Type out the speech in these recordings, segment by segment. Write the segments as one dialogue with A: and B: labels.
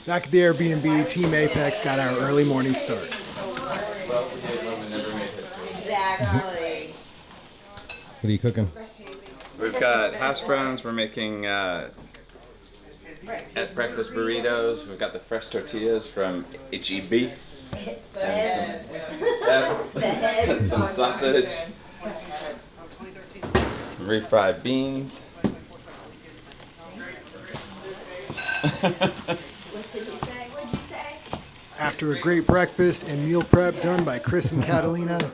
A: Back at the Airbnb, Team Apex got our early morning start.
B: Exactly.
C: What are you cooking?
D: We've got hash browns. We're making at breakfast burritos. We've got the fresh tortillas from HEB. And some sausage. Some refried beans.
A: After a great breakfast and meal prep done by Chris and Catalina,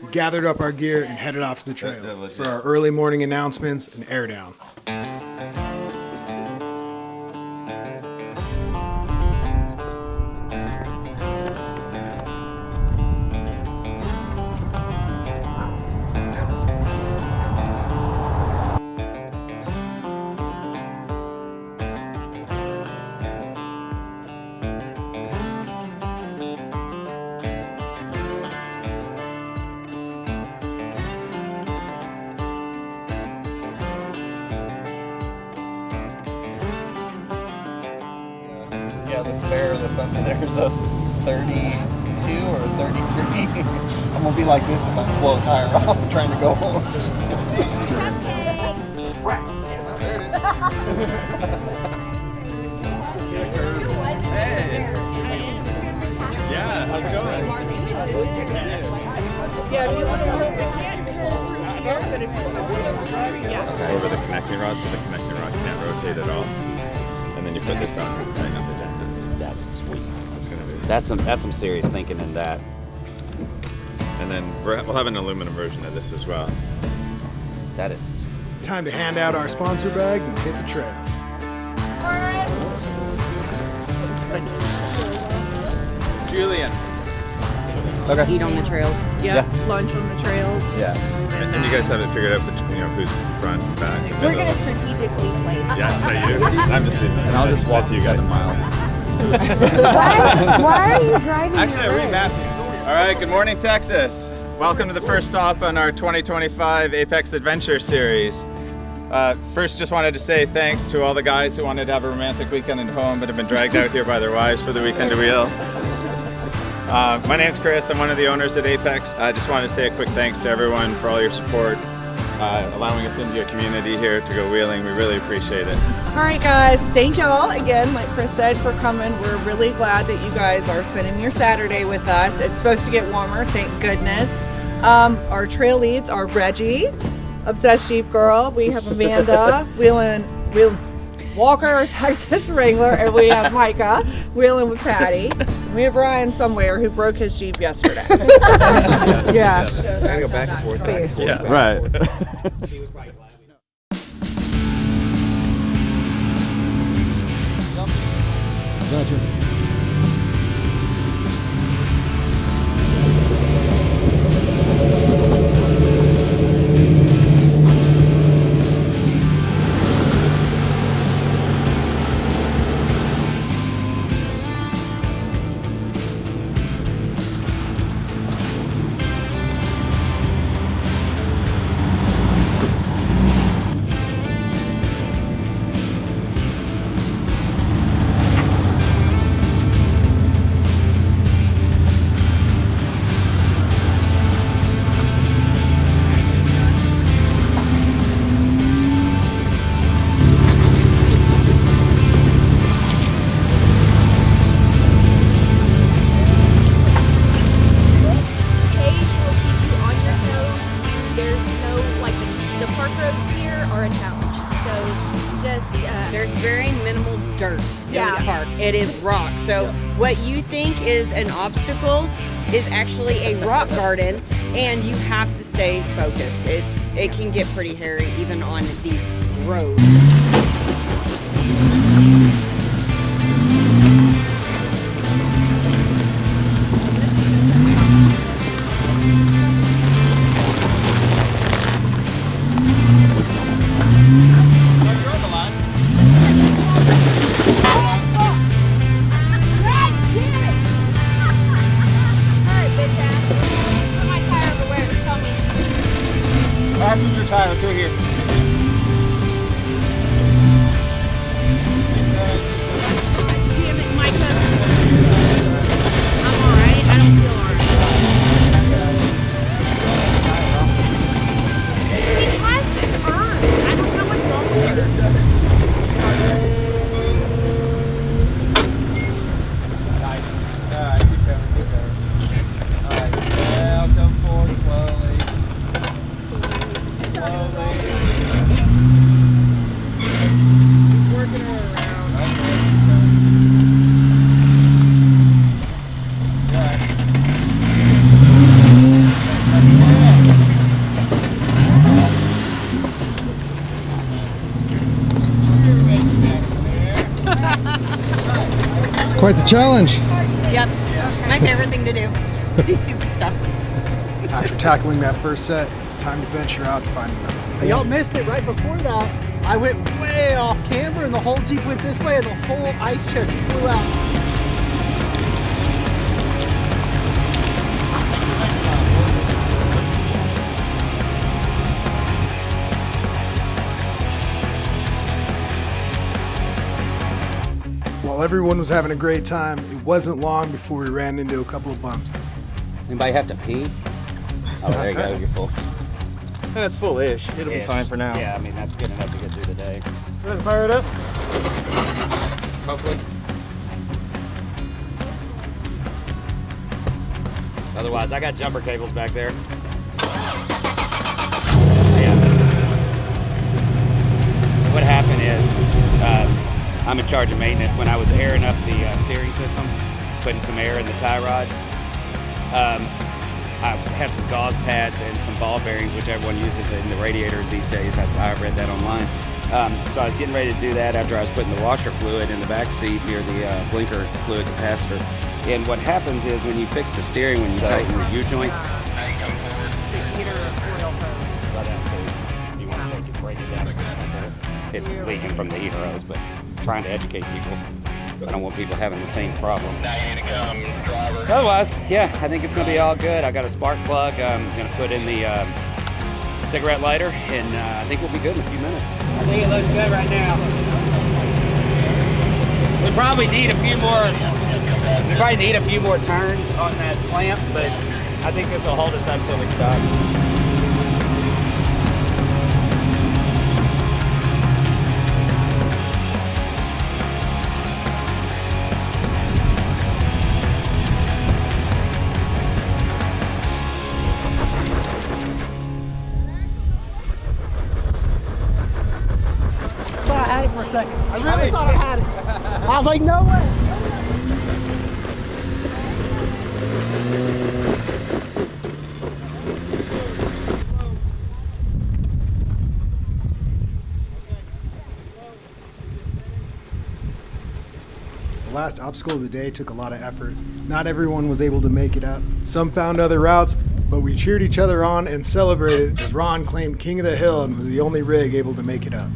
A: we gathered up our gear and headed off to the trails for our early morning announcements and air down.
E: Yeah, the spare that's under there is a 32 or 33. I'm gonna be like this if I blow a tire off trying to go home.
D: Hey! Yeah, how's it going?
B: Yeah, if you want to hold the hand, hold through here, but if you want to hold the driving, yeah.
D: Over the connecting rod, so the connecting rod can't rotate at all. And then you put this on right on the dentist.
F: That's sweet.
D: That's gonna be.
F: That's some serious thinking in that.
D: And then we'll have an aluminum version of this as well.
F: That is.
A: Time to hand out our sponsor bags and hit the trail.
D: Julian.
F: Okay.
G: Eat on the trails.
F: Yeah.
G: Lunch on the trails.
D: Yeah. And you guys have it figured out, who's front, back, and
G: We're
D: middle.
G: gonna strategically play.
D: Yeah, is that you? I'm just busy.
F: And I'll just walk
D: you guys
F: a mile.
G: Why are you driving?
D: Actually, I remapped you. All right, good morning, Texas. Welcome to the first stop on our 2025 Apex Adventure Series. First, just wanted to say thanks to all the guys who wanted to have a romantic weekend at home but have been dragged out here by their wives for the weekend to wheel. My name's Chris. I'm one of the owners at Apex. I just wanted to say a quick thanks to everyone for all your support, allowing us into your community here to go wheeling. We really appreciate it.
G: All right, guys. Thank y'all again, like Chris said, for coming. We're really glad that you guys are spending your Saturday with us. It's supposed to get warmer, thank goodness. Our trail leads are Reggie, Obsessed Jeep Girl. We have Amanda, wheeling Walker, Texas Wrangler, and we have Micah wheeling with Patty. We have Ryan somewhere who broke his Jeep yesterday. Yeah.
E: I gotta go back and forth. Back and forth.
D: Yeah, right.
C: Gotcha.
G: There's very minimal dirt in this park. It is rock. So what you think is an obstacle is actually a rock garden, and you have to stay focused. It can get pretty hairy even on the road.
E: Passenger tire through here.
C: It's quite the challenge.
G: Yep, my favorite thing to do. Do stupid stuff.
A: After tackling that first set, it's time to venture out to find another.
E: Y'all missed it right before that. I went way off camber and the whole Jeep went this way and the whole ice chest flew out.
A: While everyone was having a great time, it wasn't long before we ran into a couple of bumps.
F: Anybody have to pee? Oh, there you go, you're full.
E: That's full-ish. It'll be fine for now.
F: Yeah, I mean, that's good enough to get through the day.
E: Go ahead and fire it up.
F: Hopefully. Otherwise, I got jumper cables back there. Yeah. What happened is, I'm in charge of maintenance. When I was airing up the steering system, putting some air in the tie rod, I had some gauze pads and some ball bearings, which everyone uses in the radiators these days. I read that online. So I was getting ready to do that after I was putting the washer fluid in the back seat near the blinker fluid capacitor. And what happens is when you fix the steering, when you tighten the U-joint, you want to take it, break it down. It's leaking from the heater hose, but trying to educate people. I don't want people having the same problem. Otherwise, yeah, I think it's going to be all good. I got a spark plug. I'm going to put in the cigarette lighter, and I think we'll be good in a few minutes. I think it looks good right now. We probably need a few more. We probably need a few more turns on that clamp, but I think this will hold us up until we stop.
E: For a second. I really thought I had it. I was like, no way.
A: The last obstacle of the day took a lot of effort. Not everyone was able to make it up. Some found other routes, but we cheered each other on and celebrated as Ron claimed King of the Hill and was the only rig able to make it up.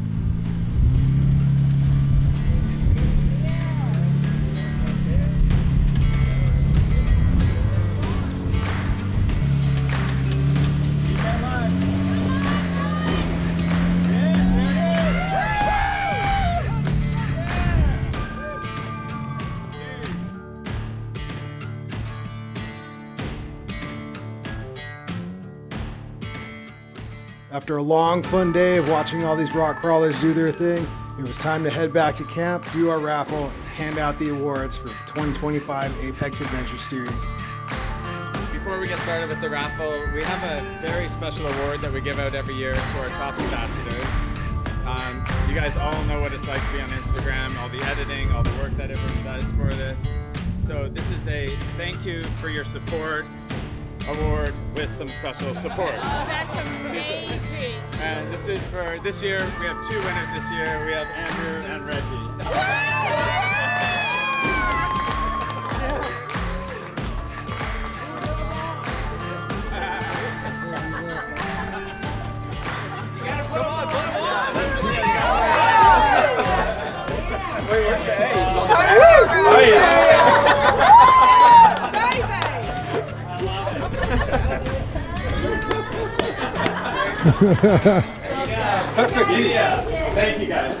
A: After a long, fun day of watching all these rock crawlers do their thing, it was time to head back to camp, do our raffle, and hand out the awards for the 2025 Apex Adventure Series.
D: Before we get started with the raffle, we have a very special award that we give out every year to our top ambassadors. You guys all know what it's like to be on Instagram, all the editing, all the work that everyone does for this. So this is a thank you for your support award with some special support.
B: That's amazing.
D: And this is for this year. We have two winners this year. We have Andrew and Reggie. Wait, where's the A? Oh yeah. Perfect. Thank you guys.